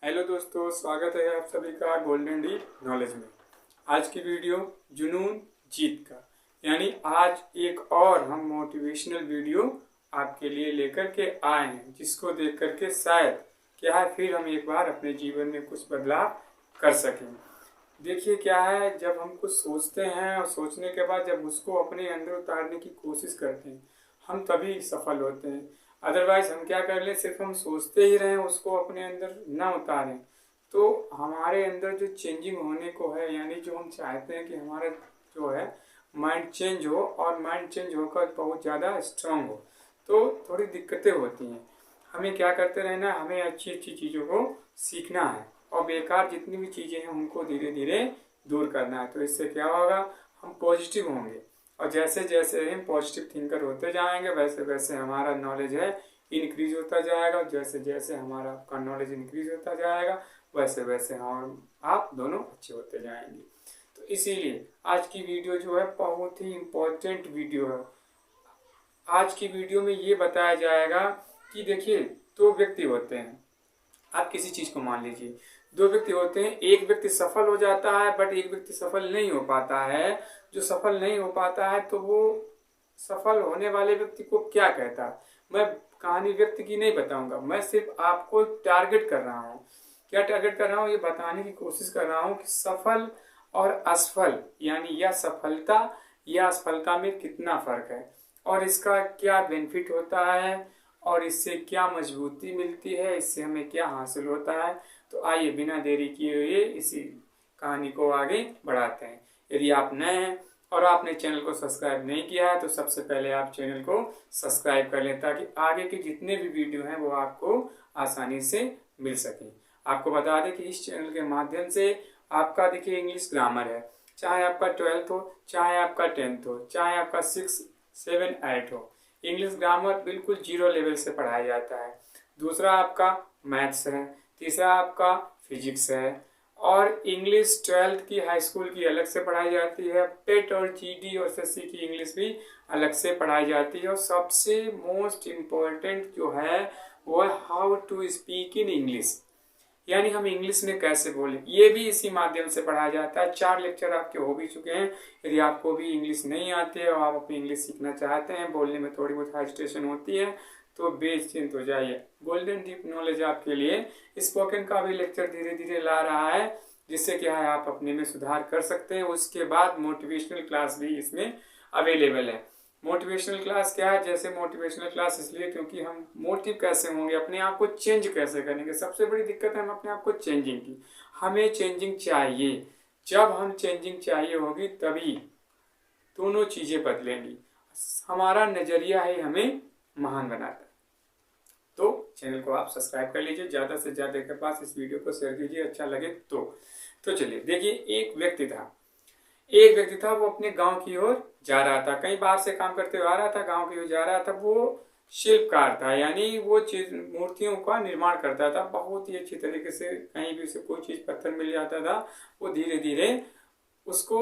Hello दोस्तों, स्वागत है आप सभी का गोल्डन डीप नॉलेज में। आज की वीडियो जुनून जीत का, यानी आज एक और हम मोटिवेशनल वीडियो आपके लिए लेकर के आए हैं, जिसको देख करके शायद क्या है फिर हम एक बार अपने जीवन में कुछ बदलाव कर सकें। देखिए क्या है, जब हम कुछ सोचते हैं और सोचने के बाद जब उसको अपने अंदर उतारने की कोशिश करते हैं, हम तभी सफल होते हैं। अदरवाइज हम क्या कर ले, सिर्फ हम सोचते ही रहें, उसको अपने अंदर ना उतारें, तो हमारे अंदर जो चेंजिंग होने को है, यानी जो हम चाहते हैं कि हमारा जो है माइंड चेंज हो और माइंड चेंज होकर बहुत ज़्यादा स्ट्रांग हो, तो थोड़ी दिक्कतें होती हैं। हमें क्या करते रहना, हमें अच्छी अच्छी चीज़ों को सीखना है और बेकार जितनी भी चीज़ें हैं उनको धीरे धीरे दूर करना है। तो इससे क्या होगा, हम पॉजिटिव होंगे और जैसे जैसे हम पॉजिटिव थिंकर होते जाएंगे वैसे वैसे हमारा नॉलेज है इंक्रीज होता जाएगा। जैसे जैसे हमारा आपका नॉलेज इंक्रीज होता जाएगा वैसे वैसे हम आप दोनों अच्छे होते जाएंगे। तो इसीलिए आज की वीडियो जो है बहुत ही इम्पोर्टेंट वीडियो है। आज की वीडियो में ये बताया जाएगा कि देखिए, दो व्यक्ति होते हैं। आप किसी चीज को मान लीजिए, दो व्यक्ति होते हैं, एक व्यक्ति सफल हो जाता है बट एक व्यक्ति सफल नहीं हो पाता है। जो सफल नहीं हो पाता है तो वो सफल होने वाले व्यक्ति को क्या कहता है, मैं कहानी व्यक्ति की नहीं बताऊंगा, मैं सिर्फ आपको टारगेट कर रहा हूँ। क्या टारगेट कर रहा हूँ, ये बताने की कोशिश कर रहा हूँ कि सफल और असफल, यानी यह सफलता या असफलता में कितना फर्क है और इसका क्या बेनिफिट होता है और इससे क्या मजबूती मिलती है, इससे हमें क्या हासिल होता है। तो आइए बिना देरी किए हुए इसी कहानी को आगे बढ़ाते हैं। यदि आप नए हैं और आपने चैनल को सब्सक्राइब नहीं किया है तो सबसे पहले आप चैनल को सब्सक्राइब कर लें, ताकि आगे के जितने भी वीडियो हैं वो आपको आसानी से मिल सकें। आपको बता दें कि इस चैनल के माध्यम से आपका देखिए इंग्लिश ग्रामर है, चाहे आपका 12th हो, चाहे आपका 10th हो, चाहे आपका 6, 7, 8 हो, इंग्लिश ग्रामर बिल्कुल 0 लेवल से पढ़ाया जाता है। दूसरा आपका मैथ्स है, तीसरा आपका फिजिक्स है और इंग्लिश 12th की हाई स्कूल की अलग से पढ़ाई जाती है। पेट और जीडी और एसएससी की इंग्लिश भी अलग से पढ़ाई जाती है और सबसे मोस्ट इम्पोर्टेंट जो है वो है how to speak in English, यानी हम इंग्लिश में कैसे बोलें, ये भी इसी माध्यम से पढ़ाया जाता है। 4 लेक्चर आपके हो भी चुके हैं। यदि आपको भी इंग्लिश नहीं आती है और आप अपनी इंग्लिश सीखना चाहते हैं, बोलने में थोड़ी बहुत हेजिटेशन होती है, तो बेचिंत हो जाइए। गोल्डन डीप नॉलेज आपके लिए स्पोकन का भी लेक्चर धीरे धीरे ला रहा है, जिससे क्या है आप अपने में सुधार कर सकते हैं। उसके बाद मोटिवेशनल क्लास भी इसमें अवेलेबल है। मोटिवेशनल क्लास क्या है, जैसे मोटिवेशनल क्लास इसलिए क्योंकि हम मोटिव कैसे होंगे, अपने आप को चेंज कैसे करेंगे। सबसे बड़ी दिक्कत है हम अपने आप को चेंजिंग की, हमें चेंजिंग चाहिए। जब हम चेंजिंग चाहिए होगी तभी दोनों चीजें बदलेंगी। हमारा नजरिया ही हमें महान बनाता है। तो चैनल को आप सब्सक्राइब कर लीजिए, ज्यादा से ज्यादा के पास इस वीडियो को शेयर कीजिए अच्छा लगे तो चलिए देखिए, एक व्यक्ति था वो अपने गांव की ओर जा रहा था, कहीं बाहर से काम करते हुए आ रहा था, गांव की ओर जा रहा था। वो शिल्पकार था, यानी वो चीज मूर्तियों का निर्माण करता था बहुत ही अच्छी तरीके से। कहीं भी उसे कोई चीज पत्थर मिल जाता था, वो धीरे धीरे उसको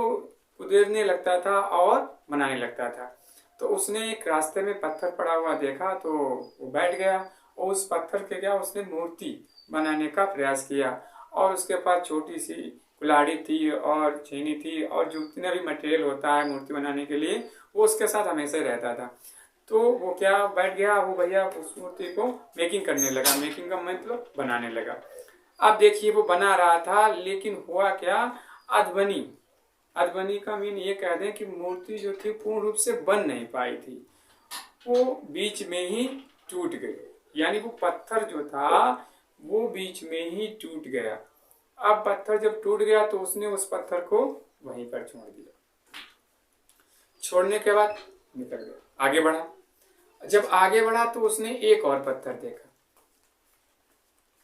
उदेरने लगता था और बनाने लगता था। तो उसने एक रास्ते में पत्थर पड़ा हुआ देखा तो वो बैठ गया और उस पत्थर के क्या उसने मूर्ति बनाने का प्रयास किया। और उसके पास छोटी सी कुल्हाड़ी थी और छेनी थी और जो जितना भी मटेरियल होता है मूर्ति बनाने के लिए वो उसके साथ हमेशा रहता था। तो वो क्या बैठ गया, वो भैया उस मूर्ति को मेकिंग करने लगा। मेकिंग का मतलब बनाने लगा। अब देखिए वो बना रहा था, लेकिन हुआ क्या, अधबनी। अधबनी का मीन ये कह दें कि मूर्ति जो थी पूर्ण रूप से बन नहीं पाई थी, वो बीच में ही टूट गई। यानी वो पत्थर जो था वो बीच में ही टूट गया। अब पत्थर जब टूट गया तो उसने उस पत्थर को वहीं पर छोड़ दिया। छोड़ने के बाद निकल गया, आगे बढ़ा। जब आगे बढ़ा तो उसने एक और पत्थर देखा।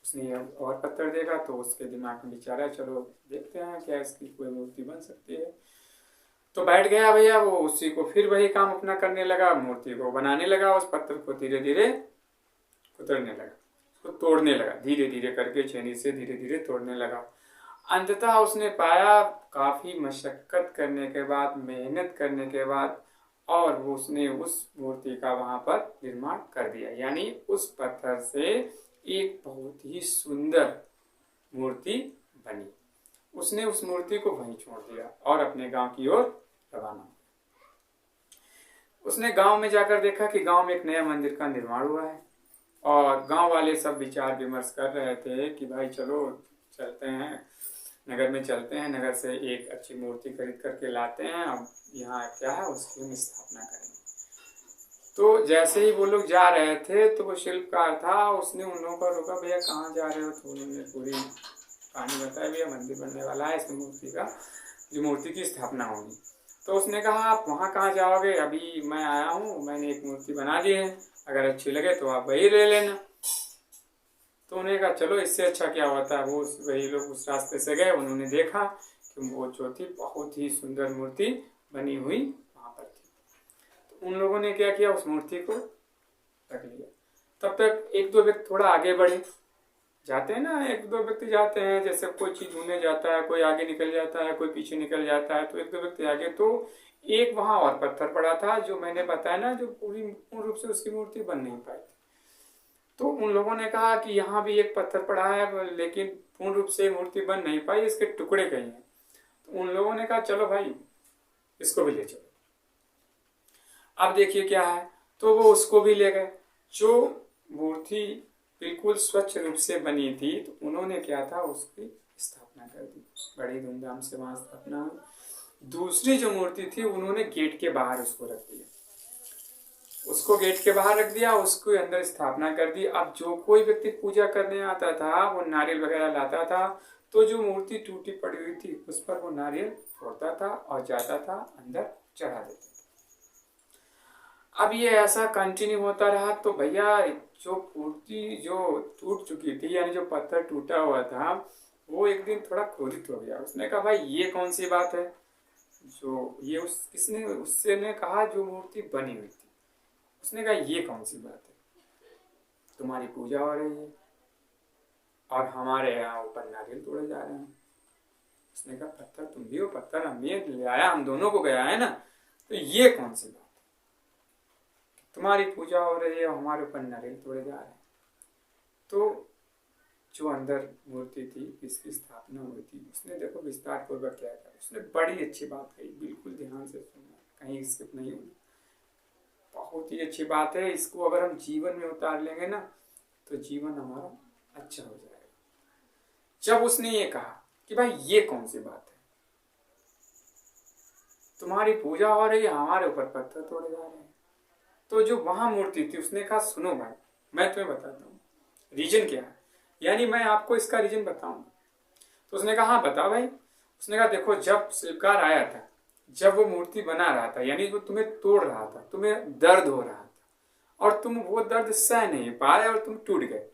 उसने और पत्थर देखा तो उसके दिमाग में विचार आया, चलो देखते हैं क्या इसकी कोई मूर्ति बन सकती है। तो बैठ गया भैया, वो उसी को फिर वही काम अपना करने लगा, मूर्ति को बनाने लगा। उस पत्थर को धीरे धीरे कुतरने लगा, उसको तोड़ने लगा, धीरे धीरे करके छेनी से धीरे धीरे तोड़ने लगा। अंततः उसने पाया, काफी मशक्कत करने के बाद, मेहनत करने के बाद, और उसने उस मूर्ति का वहां पर निर्माण कर दिया। यानी उस पत्थर से एक बहुत ही सुंदर मूर्ति बनी। उसने उस मूर्ति को वहीं छोड़ दिया और अपने गांव की ओर रवाना। उसने गांव में जाकर देखा कि गांव में एक नया मंदिर का निर्माण हुआ है और गांव वाले सब विचार विमर्श कर रहे थे कि भाई चलो चलते हैं, नगर में चलते हैं, नगर से एक अच्छी मूर्ति खरीद करके लाते हैं, अब यहाँ क्या है उसकी हम स्थापना करेंगे। तो जैसे ही वो लोग जा रहे थे तो वो शिल्पकार था, उसने उन लोगों को रोका, भैया कहाँ जा रहे हो? तो उन्होंने पूरी कहानी बताया, भैया मंदिर बनने वाला है, इसमें मूर्ति का जो मूर्ति की स्थापना होगी। तो उसने कहा आप वहाँ कहाँ जाओगे, अभी मैं आया हूँ, मैंने एक मूर्ति बना दी है, अगर अच्छी लगे तो आप वही ले लेना। तो उन्होंने कहा चलो इससे अच्छा क्या होता है। वो वही लोग उस रास्ते से गए, उन्होंने देखा कि वो जो थी बहुत ही सुंदर मूर्ति बनी हुई वहाँ पर थी। तो उन लोगों ने क्या किया, उस मूर्ति को रख लिया। तब तक एक दो व्यक्ति थोड़ा आगे बढ़े, जाते हैं ना, एक दो व्यक्ति जाते हैं, जैसे कोई चीज़ ढूंढने जाता है, कोई आगे निकल जाता है, कोई पीछे निकल जाता है, तो एक दो व्यक्ति आगे। तो एक वहाँ और पत्थर पड़ा था जो मैंने बताया ना, जो पूर्ण रूप से उसकी मूर्ति बन नहीं पाई। तो उन लोगों ने कहा कि यहाँ भी एक पत्थर पड़ा है लेकिन पूर्ण रूप से मूर्ति बन नहीं पाई, इसके टुकड़े कहीं हैं। तो उन लोगों ने कहा चलो भाई इसको भी ले चलो। अब देखिए क्या है, तो वो उसको भी ले गए। जो मूर्ति बिल्कुल स्वच्छ रूप से बनी थी तो उन्होंने क्या था, उसकी स्थापना कर दी, बड़ी धूमधाम से वहां स्थापना हुई। दूसरी जो मूर्ति थी उन्होंने गेट के बाहर उसको रख दिया, उसको गेट के बाहर रख दिया, उसको अंदर स्थापना कर दी। अब जो कोई व्यक्ति पूजा करने आता था वो नारियल वगैरह लाता था, तो जो मूर्ति टूटी पड़ी हुई थी उस पर वो नारियल फोड़ता था और जाता था अंदर चढ़ा देता था। अब ये ऐसा कंटिन्यू होता रहा। तो भैया जो मूर्ति जो टूट चुकी थी, यानी जो पत्थर टूटा हुआ था, वो एक दिन थोड़ा क्रोधित हो गया। उसने कहा भाई ये कौन सी बात है, जो ये किसने, उससे ने कहा जो मूर्ति बनी हुई थी, उसने कहा ये कौन सी बात है, तुम्हारी पूजा हो रही है और हमारे यहाँ ऊपर नारियल तोड़े जा रहे हैं। उसने कहा पत्थर तुम भी हो, पत्थर हम भी ले आया, हम दोनों को गया है ना, तो ये कौन सी बात है, तुम्हारी पूजा हो रही है और हमारे ऊपर नारियल तोड़े जा रहे हैं। तो जो अंदर मूर्ति थी जिसकी स्थापना हुई थी, उसने देखो विस्तार पूर्वक क्या कहा, उसने बड़ी अच्छी बात कही, बिल्कुल ध्यान से सुनना, कहीं स्किप नहीं होना, बहुत ही अच्छी बात है। इसको अगर हम जीवन में उतार लेंगे ना तो जीवन हमारा अच्छा हो जाएगा। जब उसने ये कहा कि भाई ये कौन सी बात है, तुम्हारी पूजा हो रही है, हमारे ऊपर पत्थर तोड़े जा रहे हैं, तो जो वहां मूर्ति थी उसने कहा सुनो भाई मैं तुम्हें बताता हूँ रीजन क्या है, यानी मैं आपको इसका रीजन बताऊंगा। तो उसने कहा हाँ बता भाई। उसने कहा देखो जब शिल्पकार आया था, जब वो मूर्ति बना रहा था, यानी वो तुम्हें तोड़ रहा था, तुम्हें दर्द हो रहा था और तुम वो दर्द सह नहीं पाए और तुम टूट गए,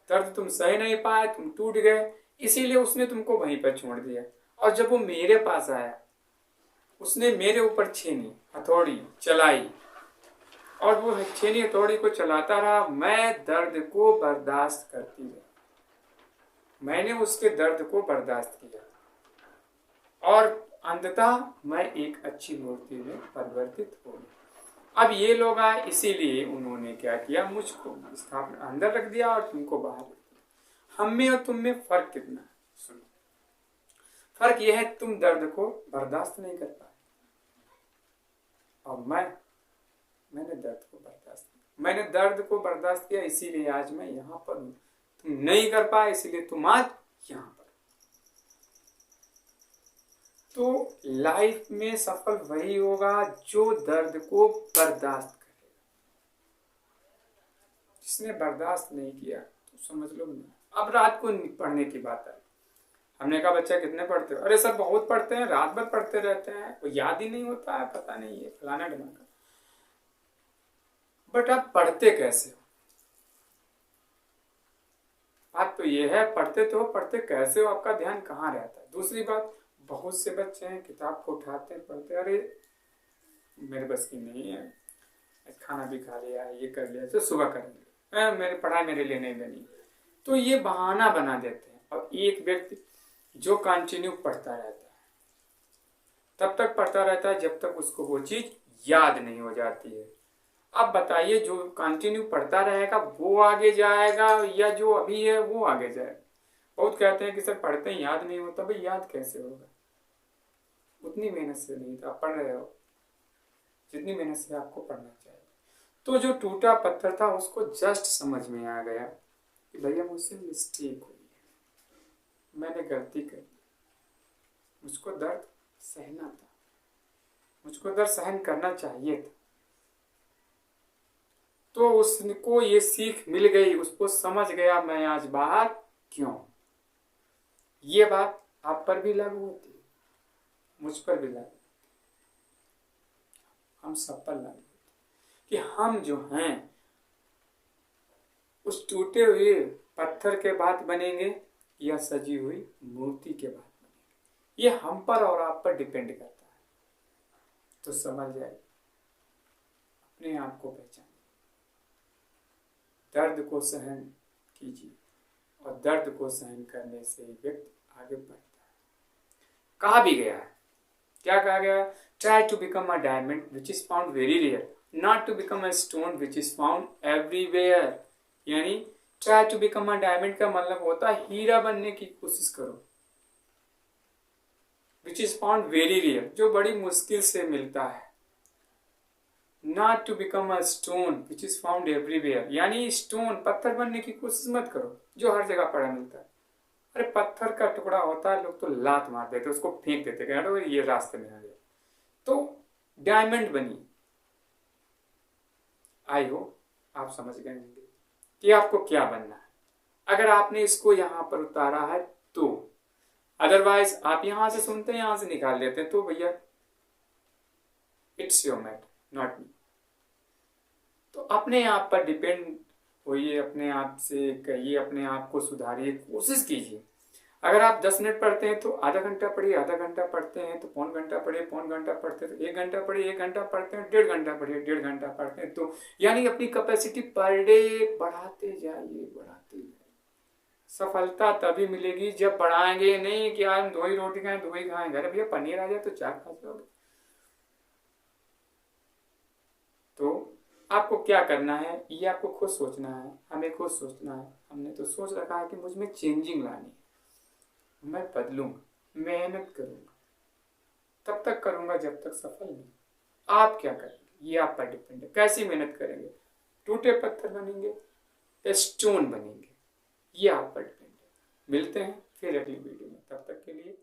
दर्द तुम सह नहीं पाए, तुम टूट गए, इसीलिए उसने तुमको वहीं पर छोड़ दिया। और जब वो मेरे पास आया, उसने मेरे ऊपर छेनी हथौड़ी चलाई और वो छेनी हथौड़ी को चलाता रहा, मैं दर्द को बर्दाश्त करती रही, मैंने उसके दर्द को बर्दाश्त किया और अंततः मैं एक अच्छी मूर्ति में परिवर्तित हो गई। अब ये लोग आए, इसीलिए उन्होंने क्या किया, मुझको स्थापना अंदर रख दिया और तुमको बाहर रख दिया। हम में और तुम में फर्क कितना है, सुनो, फर्क यह है तुम दर्द को बर्दाश्त नहीं कर पाए और मैंने दर्द को बर्दाश्त किया, मैंने दर्द को बर्दाश्त किया, इसीलिए आज मैं यहाँ पर हूँ। तुम नहीं कर पाए इसीलिए तुम आज यहाँ पर। तो लाइफ में सफल वही होगा जो दर्द को बर्दाश्त करेगा। जिसने बर्दाश्त नहीं किया तो समझ लो नहीं। अब रात को पढ़ने की बात है, हमने कहा बच्चा कितने पढ़ते हो, अरे सर बहुत पढ़ते हैं, रात भर पढ़ते रहते हैं, वो याद ही नहीं होता है, पता नहीं है फलाना ढिमाना। बट आप पढ़ते कैसे हो, बात तो ये है, पढ़ते तो हो, पढ़ते कैसे हो, आपका ध्यान कहाँ रहता है। दूसरी बात, बहुत से बच्चे हैं किताब को उठाते हैं पढ़ते, अरे मेरे बस की नहीं है, खाना भी खा लिया, ये कर लिया, तो सुबह करेंगे, मेरे पढ़ाई मेरे लिए नहीं बनी, तो ये बहाना बना देते हैं। और एक व्यक्ति जो कंटिन्यू पढ़ता रहता है, तब तक पढ़ता रहता है जब तक उसको वो चीज याद नहीं हो जाती है। अब बताइए जो कंटिन्यू पढ़ता रहेगा वो आगे जाएगा या जो अभी है वो आगे जाएगा? बहुत कहते हैं कि सर पढ़ते हैं याद नहीं होता। भाई याद कैसे होगा? उतनी मेहनत से नहीं था, पढ़ रहे हो जितनी मेहनत से आपको पढ़ना चाहिए। तो जो टूटा पत्थर था उसको जस्ट समझ में आ गया कि भैया मुझसे मिस्टेक हुई है, मैंने गलती कर दी, मुझको दर्द सहना था, मुझको दर्द सहन करना चाहिए था। तो उसको ये सीख मिल गई, उसको समझ गया मैं आज बाहर क्यों। ये बात आप पर भी लागू होती है, मुझ पर भी लागू, हम सब पर लागू होती कि हम जो हैं उस टूटे हुए पत्थर के बाद बनेंगे या सजी हुई मूर्ति के बाद बनेंगे। ये हम पर और आप पर डिपेंड करता है। तो समझ जाइए, अपने आप को पहचानिए, दर्द को सहन कीजिए और दर्द को सहन करने से ही व्यक्ति आगे बढ़ता है। कहा भी गया है, क्या कहा गया? Try to become a diamond which is found very rare, not to become a stone which is found everywhere. यानी try to become a diamond का मतलब होता है हीरा बनने की कोशिश करो, which is found very rare, जो बड़ी मुश्किल से मिलता है। Not to become a stone which is found everywhere, यानी स्टोन पत्थर बनने की कोशिश मत करो जो हर जगह पड़ा मिलता है। अरे पत्थर का टुकड़ा होता है, लोग तो लात मार देते, उसको फेंक देते, कहते ये रास्ते में आ गया। तो डायमंड बनी। आई हो आप समझ गए होंगे कि आपको क्या बनना है अगर आपने इसको यहां पर उतारा है तो। अदरवाइज आप यहां से सुनते हैं, यहां से निकाल लेते हैं, तो भैया it's your matter not me. तो अपने आप पर डिपेंड होइए, अपने आप से कहिए, अपने आप को सुधारिए, कोशिश कीजिए। अगर आप 10 मिनट पढ़ते हैं तो आधा घंटा पढ़िए, आधा घंटा पढ़ते हैं तो पौन घंटा पढ़िए, पौन घंटा पढ़ते हैं तो 1 घंटा पढ़िए, 1 घंटा पढ़ते हैं 1.5 घंटा पढ़िए, 1.5 घंटा पढ़ते हैं तो, यानी अपनी कैपेसिटी पर डे बढ़ाते जाइए, बढ़ाते जाइए। सफलता तभी मिलेगी जब बढ़ाएंगे नहीं कि आज 2 ही रोटी खाएं 2 ही खाएं, घर भैया पनीर आ जाए तो 4 खा जाओगे। तो आपको क्या करना है, ये आपको खुद सोचना है, हमें खुद सोचना है। हमने तो सोच रखा है कि मुझ में चेंजिंग लानी है, मैं बदलूंगा, मेहनत करूंगा, तब तक करूंगा जब तक सफल नहीं। आप क्या करेंगे ये आप पर डिपेंड है, कैसी मेहनत करेंगे, टूटे पत्थर बनेंगे या स्टोन बनेंगे, ये आप पर डिपेंड है। मिलते हैं फिर अगली वीडियो में, तब तक के लिए